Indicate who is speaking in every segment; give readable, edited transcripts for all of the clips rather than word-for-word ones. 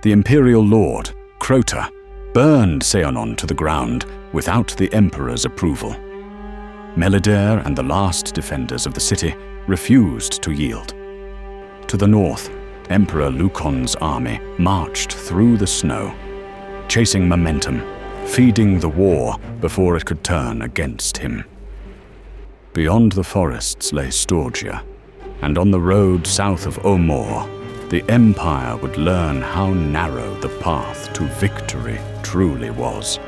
Speaker 1: the Imperial Lord, Crota, burned Seonon to the ground without the Emperor's approval. Melidaire and the last defenders of the city refused to yield. To the north, Emperor Lucon's army marched through the snow, chasing momentum, feeding the war before it could turn against him. Beyond the forests lay Sturgia, and on the road south of Omor, the Empire would learn how narrow the path to victory truly was.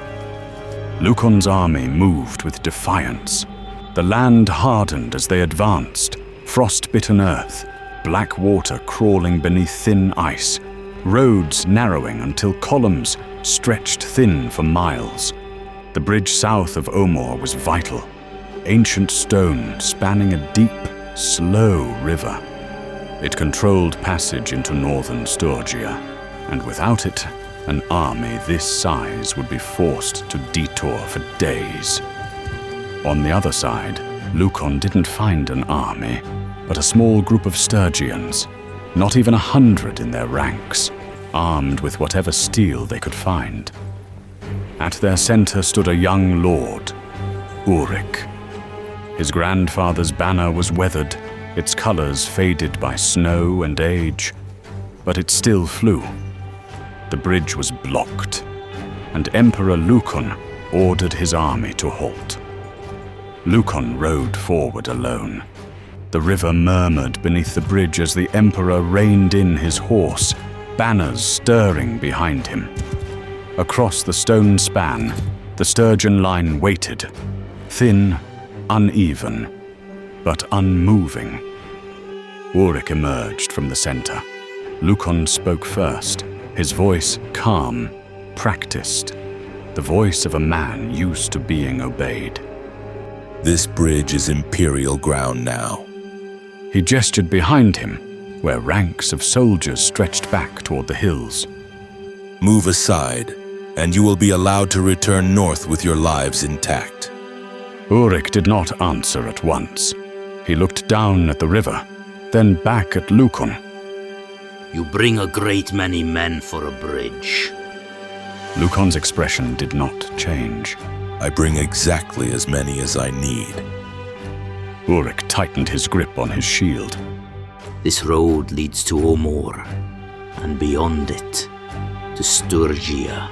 Speaker 1: Lucon's army moved with defiance. The land hardened as they advanced, frost-bitten earth, black water crawling beneath thin ice, roads narrowing until columns stretched thin for miles. The bridge south of Omor was vital, ancient stone spanning a deep, slow river. It controlled passage into northern Sturgia, and without it, an army this size would be forced to detour for days. On the other side, Lucon didn't find an army, but a small group of Sturgians, not even 100 in their ranks, armed with whatever steel they could find. At their center stood a young lord, Ulrich. His grandfather's banner was weathered, its colors faded by snow and age, but it still flew. The bridge was blocked, and Emperor Lucon ordered his army to halt. Lucon rode forward alone. The river murmured beneath the bridge as the Emperor reined in his horse, banners stirring behind him. Across the stone span, the Sturgian line waited, thin, uneven, but unmoving. Ulrich emerged from the center. Lucon spoke first, his voice calm, practiced, the voice of a man used to being obeyed.
Speaker 2: This bridge is Imperial ground now.
Speaker 1: He gestured behind him, where ranks of soldiers stretched back toward the hills.
Speaker 2: Move aside, and you will be allowed to return north with your lives intact.
Speaker 1: Ulrich did not answer at once. He looked down at the river, then back at Lucon.
Speaker 3: You bring a great many men for a bridge.
Speaker 1: Lucon's expression did not change.
Speaker 2: I bring exactly as many as I need.
Speaker 1: Ulrich tightened his grip on his shield.
Speaker 3: This road leads to Omor, and beyond it, to Sturgia.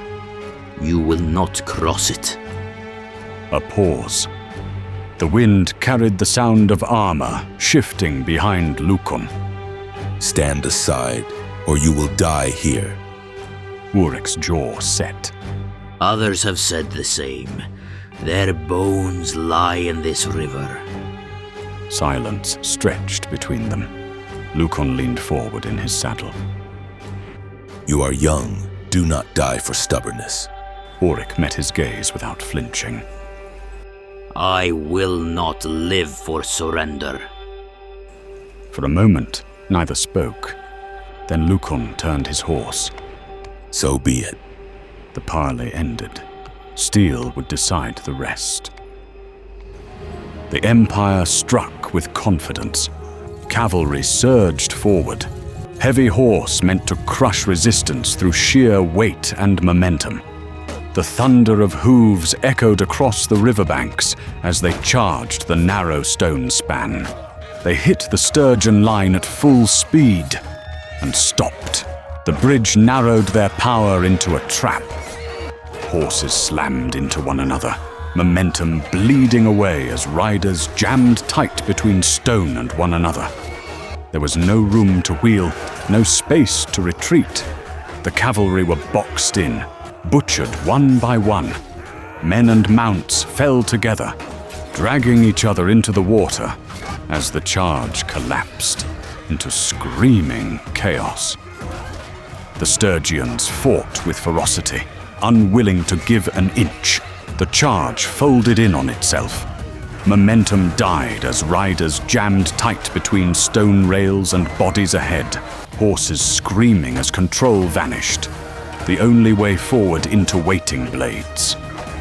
Speaker 3: You will not cross it.
Speaker 1: A pause. The wind carried the sound of armor shifting behind Lucon.
Speaker 2: Stand aside, or you will die here.
Speaker 1: Ulrich's jaw set.
Speaker 3: Others have said the same. Their bones lie in this river.
Speaker 1: Silence stretched between them. Lucon leaned forward in his saddle.
Speaker 2: You are young. Do not die for stubbornness.
Speaker 1: Ulrich met his gaze without flinching.
Speaker 3: I will not live for surrender.
Speaker 1: For a moment, neither spoke. Then Lucon turned his horse.
Speaker 2: So be it.
Speaker 1: The parley ended. Steel would decide the rest. The Empire struck with confidence. Cavalry surged forward. Heavy horse meant to crush resistance through sheer weight and momentum. The thunder of hooves echoed across the riverbanks as they charged the narrow stone span. They hit the Sturgian line at full speed and stopped. The bridge narrowed their power into a trap. Horses slammed into one another, momentum bleeding away as riders jammed tight between stone and one another. There was no room to wheel, no space to retreat. The cavalry were boxed in, butchered one by one. Men and mounts fell together, dragging each other into the water as the charge collapsed into screaming chaos. The Sturgians fought with ferocity, unwilling to give an inch. The charge folded in on itself. Momentum died as riders jammed tight between stone rails and bodies ahead, horses screaming as control vanished. The only way forward into waiting blades.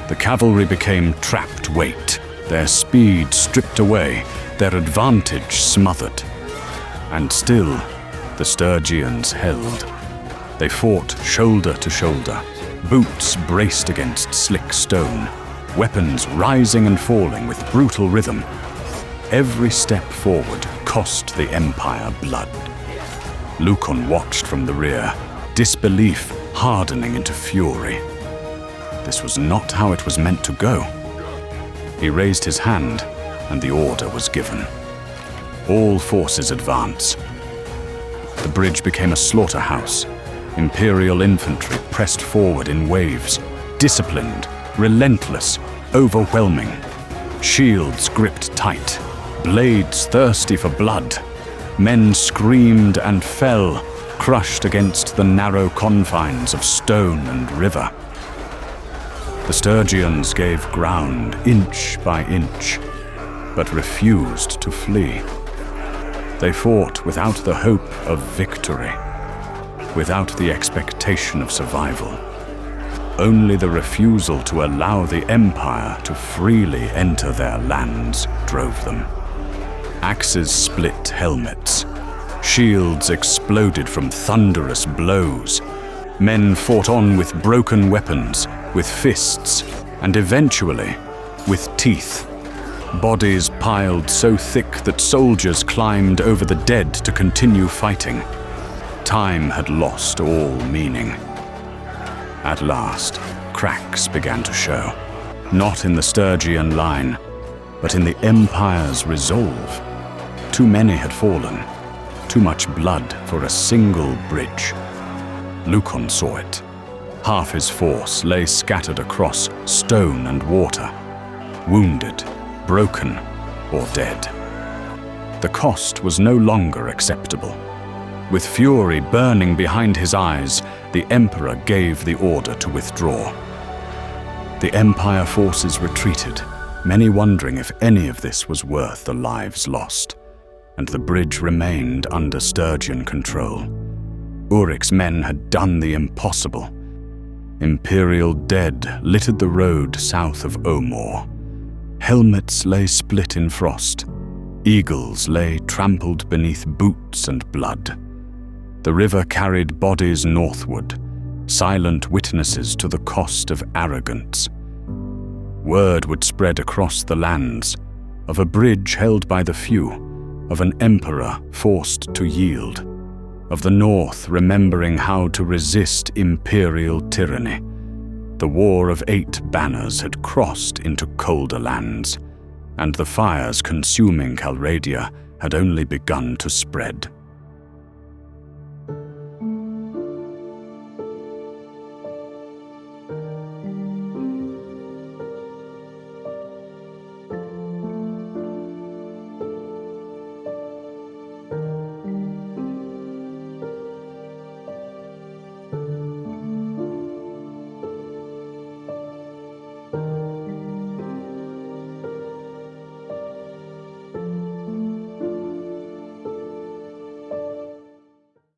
Speaker 1: The cavalry became trapped weight, their speed stripped away, their advantage smothered. And still, the Sturgians held. They fought shoulder to shoulder, boots braced against slick stone, weapons rising and falling with brutal rhythm. Every step forward cost the Empire blood. Lukon watched from the rear, disbelief hardening into fury. This was not how it was meant to go. He raised his hand, and the order was given. All forces advance. The bridge became a slaughterhouse. Imperial infantry pressed forward in waves, disciplined, relentless, overwhelming. Shields gripped tight, blades thirsty for blood. Men screamed and fell, crushed against the narrow confines of stone and river. The Sturgians gave ground inch by inch, but refused to flee. They fought without the hope of victory, without the expectation of survival. Only the refusal to allow the Empire to freely enter their lands drove them. Axes split helmets. Shields exploded from thunderous blows. Men fought on with broken weapons, with fists, and eventually with teeth. Bodies piled so thick that soldiers climbed over the dead to continue fighting. Time had lost all meaning. At last, cracks began to show, not in the Sturgian line, but in the Empire's resolve. Too many had fallen, too much blood for a single bridge. Lukon saw it. Half his force lay scattered across stone and water, wounded, broken, or dead. The cost was no longer acceptable. With fury burning behind his eyes, the Emperor gave the order to withdraw. The Empire forces retreated, many wondering if any of this was worth the lives lost, and the bridge remained under Sturgian control. Urik's men had done the impossible. Imperial dead littered the road south of Omor. Helmets lay split in frost. Eagles lay trampled beneath boots and blood. The river carried bodies northward, silent witnesses to the cost of arrogance. Word would spread across the lands of a bridge held by the few, of an emperor forced to yield, of the North remembering how to resist imperial tyranny. The War of 8 Banners had crossed into colder lands, and the fires consuming Calradia had only begun to spread.